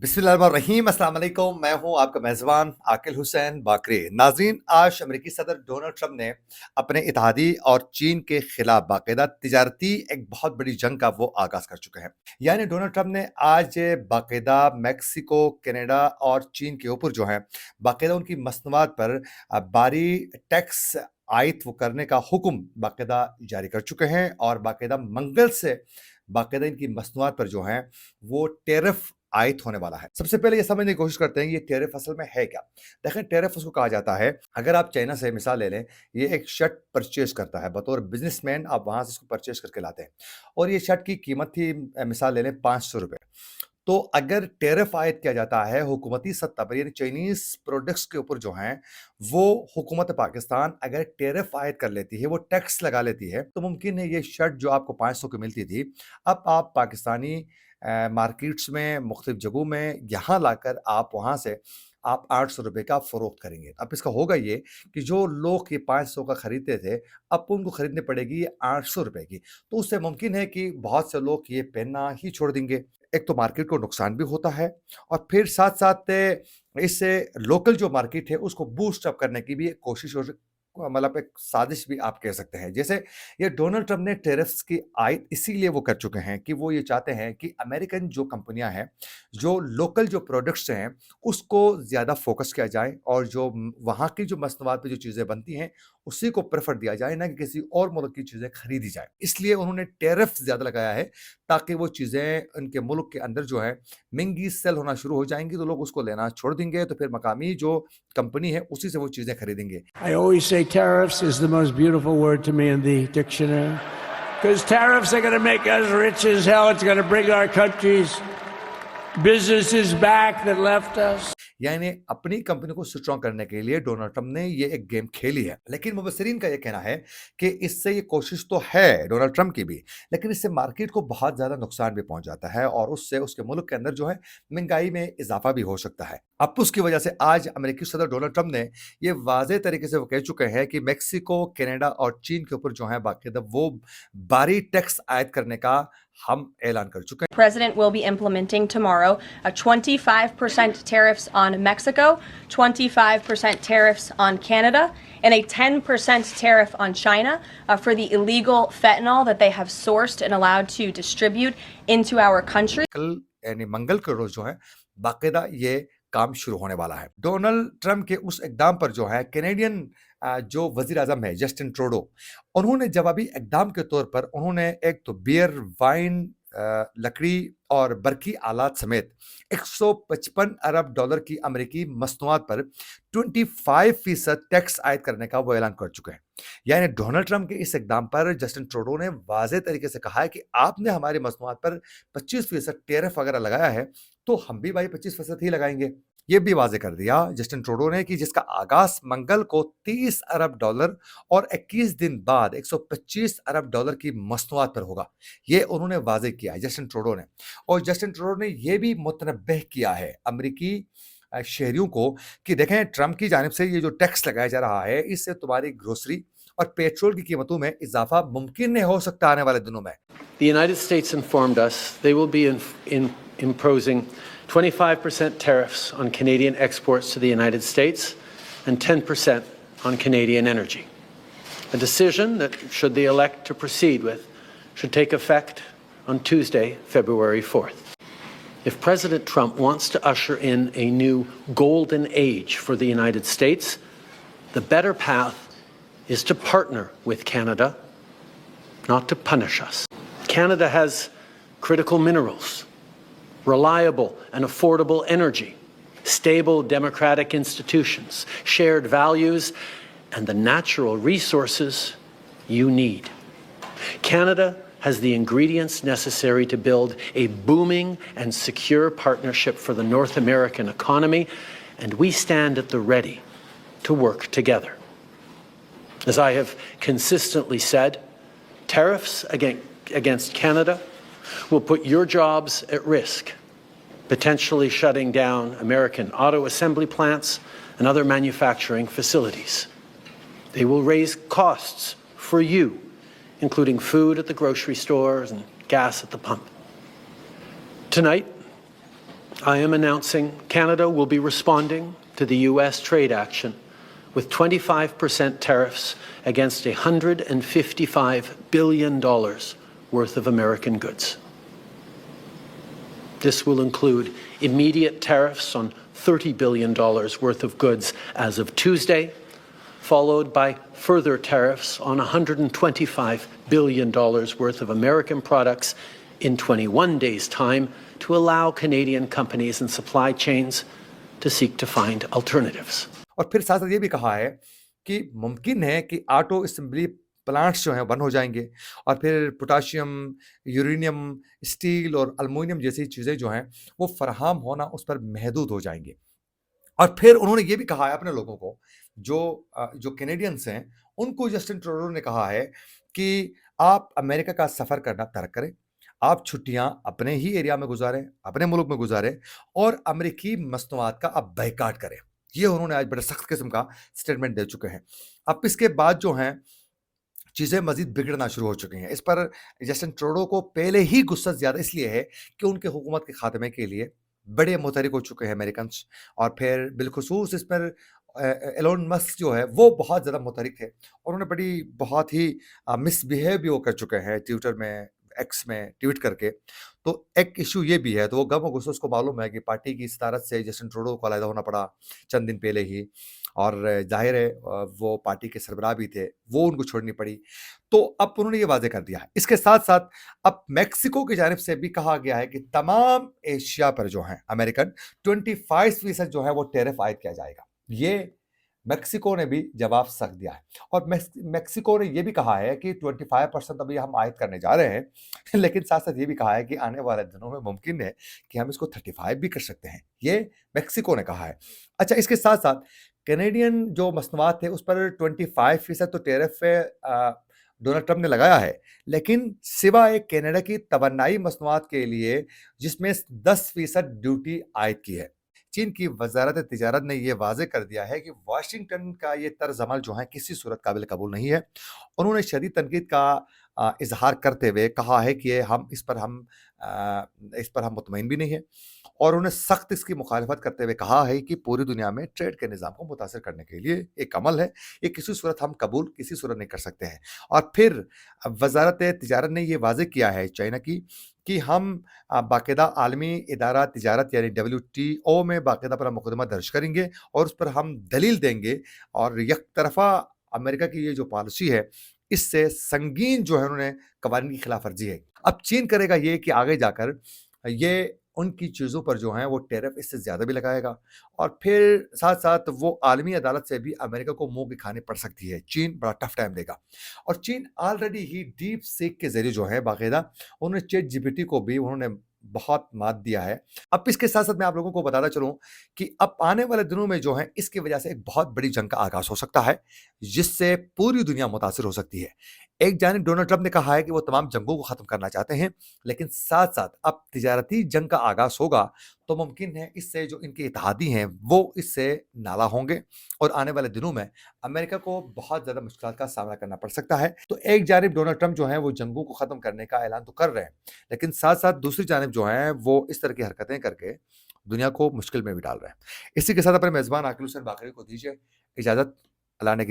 बिस्मिल्लाहिर्रहमानिर्रहीम। अस्सलाम वालेकुम। मैं हूं आपका मेज़बान आकिल हुसैन बाकरी। नाज़रीन, आज अमेरिकी सदर डोनाल्ड ट्रंप ने अपने इत्तेहादी और चीन के खिलाफ बाकायदा तिजारती एक बहुत बड़ी जंग का वो आगाज़ कर चुके हैं। यानी डोनाल्ड ट्रंप ने आज बाकायदा मेक्सिको, कनाडा और चीन के ऊपर जो है बाकायदा उनकी मसनूआत पर भारी टैक्स आयद करने का हुक्म बाकायदा जारी कर चुके हैं और बाकायदा मंगल से बाकायदा इनकी मसनूआत पर जो है वो टैरिफ आयत होने वाला है। सबसे पहले ये समझने की कोशिश करते हैं ये टैरिफ असल में है क्या? देखें, टैरिफ उसको कहा जाता है, अगर आप चाइना से मिसाल ले लें, ये एक शर्ट परचेज़ करता है, बतौर बिज़नेसमैन आप वहाँ से इसको परचेज़ करके लाते हैं और ये शर्ट की कीमत थी मिसाल ले लें ₹500। तो अगर टैरिफ आयद किया जाता है हुकूमती सत्ता पर, यानी चाइनीज़ प्रोडक्ट्स के ऊपर जो हैं, वो हुकूमत पाकिस्तान अगर टैरिफ आयद कर लेती है, वो टैक्स लगा लेती है, तो मुमकिन है ये शर्ट जो आपको 500 की मिलती थी, अब आप पाकिस्तानी मार्केट्स में, मुख्तलिफ जगहों में यहाँ लाकर आप वहाँ से आप ₹800 का फ़रोख्त करेंगे। अब इसका होगा ये कि जो लोग ये 500 का खरीदते थे, अब उनको खरीदनी पड़ेगी ये ₹800 की। तो उससे मुमकिन है कि बहुत से लोग ये पहनना ही छोड़ देंगे। एक तो मार्केट को नुकसान भी होता है और फिर साथ-साथ इससे लोकल जो मार्केट है उसको बूस्ट अप करने की भी एक कोशिश हो मतलब एक साजिश भी आप कह सकते हैं। जैसे ये डोनाल्ड ट्रंप ने टैरिफ्स की आयत इसीलिए वो कर चुके हैं कि वो ये चाहते हैं कि अमेरिकन जो कंपनियां हैं, जो लोकल जो प्रोडक्ट्स हैं, उसको ज़्यादा फोकस किया जाए और जो वहाँ की जो मसनूआत पे जो चीज़ें बनती हैं, उसी को प्रेफर दिया जाए, ना कि किसी और मुल्क की चीज़ें खरीदी जाए। इसलिए उन्होंने टैरिफ ज़्यादा लगाया है ताकि वो चीज़ें उनके मुल्क के अंदर जो है महंगी सेल होना शुरू हो जाएंगी, तो लोग उसको लेना छोड़ देंगे, तो फिर मकामी जो कंपनी है उसी से वो चीज़ें खरीदेंगे। I always say tariffs is the most beautiful word to me in the dictionary. Because tariffs are going to make us rich as hell. It's going to bring our country's businesses back that left us. यानी अपनी company को strong करने के लिए Donald Trump ने ये एक game खेली है। लेकिन मुबस्सिरीन का ये कहना है कि इससे ये कोशिश तो है डोनाल्ड ट्रंप की भी, लेकिन इससे मार्केट को बहुत ज़्यादा नुकसान भी पहुंच जाता है और उससे उसके मुल्क के अंदर जो है महंगाई में इजाफा भी हो सकता है। अब उसकी वजह से आज अमेरिकी सदर डोनाल्ड ट्रंप ने ये वाज़ेह तरीके से वो कह चुके हैं कि मेक्सिको, कनाडा और चीन के ऊपर जो है बाकायदा वो भारी टैक्स आयद करने का हम ऐलान कर चुके हैं। President will be implementing tomorrow a 25% tariffs on Mexico, 25% tariffs on Canada, and a 10% tariff on China for the illegal fentanyl that they have sourced and allowed to distribute into our country. कल यानी मंगल के रोज जो है बाकायदा ये काम शुरू होने वाला है। डोनाल्ड ट्रंप के उस इकदाम पर जो है कैनेडियन जो वजीर आजम है जस्टिन ट्रूडो, उन्होंने जवाबी इकदाम के तौर पर उन्होंने एक तो बियर, वाइन, लकड़ी और बरकी आलात समेत 155 अरब डॉलर की अमेरिकी मसनूआत पर 25% टैक्स आयद करने का वो ऐलान कर चुके हैं। यानी डोनाल्ड ट्रंप के इस इकदाम पर जस्टिन ट्रूडो ने वाज़ेह तरीके से कहा है कि आपने हमारी मसनूआत पर 25% टैरिफ वगैरह लगाया है, तो हम भी भाई 25% ही लगाएंगे। ये भी वाज़ेह कर दिया जस्टिन ट्रूडो ने कि जिसका आगाज मंगल को 30 अरब डॉलर और 21 दिन बाद 125 अरब डॉलर की मसनूआत पर होगा। ये उन्होंने वाज़ेह किया है जस्टिन ट्रूडो ने। और जस्टिन ट्रूडो ने ये भी मुतनब्बह किया है अमेरिकी शहरियों को कि देखें, ट्रंप की जानिब से ये जो टैक्स लगाया जा रहा है, इससे तुम्हारी ग्रोसरी और पेट्रोल की कीमतों में इजाफा मुमकिन नहीं हो सकता आने वाले दिनों में। The United States informed us they will be imposing 25% tariffs on Canadian exports to the United States and 10% on Canadian energy. A decision that, should they elect to proceed with, should take effect on Tuesday, February 4th. If President Trump wants to usher in a new golden age for the United States, the better path is to partner with Canada, not to punish us. Canada has critical minerals, reliable and affordable energy, stable democratic institutions, shared values, and the natural resources you need. Canada has the ingredients necessary to build a booming and secure partnership for the North American economy, and we stand at the ready to work together. As I have consistently said, tariffs against Canada will put your jobs at risk, potentially shutting down American auto assembly plants and other manufacturing facilities. They will raise costs for you, including food at the grocery stores and gas at the pump. Tonight, I am announcing Canada will be responding to the U.S. trade action with 25% tariffs against $155 billion worth of American goods. This will include immediate tariffs on $30 billion worth of goods as of Tuesday, followed by further tariffs on $125 billion worth of American products in 21 days' time to allow Canadian companies and supply chains to seek to find alternatives. और फिर साथ साथ ये भी कहा है कि मुमकिन है कि ऑटो असेंबली प्लांट्स जो हैं बंद हो जाएंगे और फिर पोटाशियम, यूरेनियम, स्टील और एल्युमिनियम जैसी चीज़ें जो हैं वो फराहम होना उस पर महदूद हो जाएंगे। और फिर उन्होंने ये भी कहा है अपने लोगों को, जो कैनेडियंस हैं, उनको जस्टिन ट्रूडो ने कहा है कि आप अमेरिका का सफ़र करना तर्क करें, आप छुट्टियां अपने ही एरिया में गुजारें, अपने मुल्क में गुजारें और अमेरिकी मसनूआत का आप बायकाट करें। ये उन्होंने आज बड़े सख्त किस्म का स्टेटमेंट दे चुके हैं। अब इसके बाद जो हैं चीज़ें मज़ीद बिगड़ना शुरू हो चुकी हैं। इस पर जस्टिन ट्रूडो को पहले ही गुस्सा ज़्यादा इसलिए है कि उनके हुकूमत के खात्मे के लिए बड़े मुतहरिक हो चुके हैं अमेरिकन्स, और फिर बिलखुसूस इस पर एलोन मस्क जो है वो बहुत ज़्यादा मुतहरिक है और उन्होंने बहुत ही मिसबिहेव भी वो कर चुके हैं ट्विटर में, एक्स में ट्वीट करके। तो एक इशू ये भी है, तो वो गम और गुस्सा उसको मालूम है कि पार्टी की सदारत से जस्टिन ट्रूडो को अलहदा होना पड़ा चंद दिन पहले ही, और जाहिर है वो पार्टी के सरबराह भी थे, वो उनको छोड़नी पड़ी। तो अब उन्होंने ये वाजे कर दिया है। इसके साथ साथ अब मैक्सिको की जानिब से भी कहा गया है कि तमाम एशिया पर जो है अमेरिकन 25% जो है वो टैरिफ आयद किया जाएगा। ये मैक्सिको ने भी जवाब सख्त दिया है और मैक्सिको ने यह भी कहा है कि 25% अभी हम आयद करने जा रहे हैं, लेकिन साथ साथ ये भी कहा है कि आने वाले दिनों में मुमकिन है कि हम इसको 35 भी कर सकते हैं। ये मैक्सिको ने कहा है। अच्छा, इसके साथ साथ कैनेडियन जो मसनूआत थे उस पर 25% तो टैरिफ डोनाल्ड ट्रंप ने लगाया है, लेकिन सिवाय कनाडा की तवन्नाई मसनूआत के लिए जिसमें 10% ड्यूटी आयद की है। चीन की वजारत तिजारत ने यह वाजे कर दिया है कि वाशिंगटन का ये तर्ज अमल जो है किसी सूरत काबिल कबूल नहीं है। उन्होंने शदीद तनकीद का इजहार करते हुए कहा है कि इस पर हम मुतमईन भी नहीं है, और उन्हें सख्त इसकी मुखालफत करते हुए कहा है कि पूरी दुनिया में ट्रेड के निज़ाम को मुतासर करने के लिए एक अमल है, ये किसी सूरत हम कबूल किसी सूरत नहीं कर सकते हैं। और फिर वजारत तिजारत ने यह वाजे किया है चाइना की कि हम बाकायदा आलमी इदारा तिजारत यानी WTO में बाकायदा पर मुकदमा दर्ज करेंगे और उस पर हम दलील देंगे, और एक तरफा अमेरिका की ये जो पॉलिसी है इससे संगीन जो है उन्होंने कवानीन की खिलाफ वर्जी है। अब चीन करेगा ये कि आगे जाकर ये उनकी चीज़ों पर जो है वो टैरिफ इससे ज़्यादा भी लगाएगा, और फिर साथ साथ वो आलमी अदालत से भी अमेरिका को मुंह की खानी पड़ सकती है। चीन बड़ा टफ टाइम देगा, और चीन ऑलरेडी ही डीप सीक के जरिए जो है बाकायदा उन्होंने ChatGPT को भी उन्होंने बहुत मात दिया है। अब इसके साथ साथ मैं आप लोगों को बताना चलूं कि अब आने वाले दिनों में जो है इसकी वजह से एक बहुत बड़ी जंग का आगाज हो सकता है, जिससे पूरी दुनिया मुतासिर हो सकती है। एक जानिब डोनाल्ड ट्रंप ने कहा है कि वो तमाम जंगों को खत्म करना चाहते हैं, लेकिन साथ साथ अब तिजारती जंग का आगाज होगा तो मुमकिन है इससे जो इनके इत्तेहादी हैं वो इससे नाला होंगे, और आने वाले दिनों में अमेरिका को बहुत ज्यादा मुश्किल का सामना करना पड़ सकता है। तो एक जानिब डोनाल्ड ट्रंप जो है वो जंगों को खत्म करने का ऐलान तो कर रहे हैं, लेकिन साथ साथ दूसरी जानिब जो है वो इस तरह की हरकतें करके दुनिया को मुश्किल में भी डाल रहे हैं। इसी के साथ अपने मेजबान आकिल हुसैन बाकरी को दीजिए इजाजत। अल्लाह ने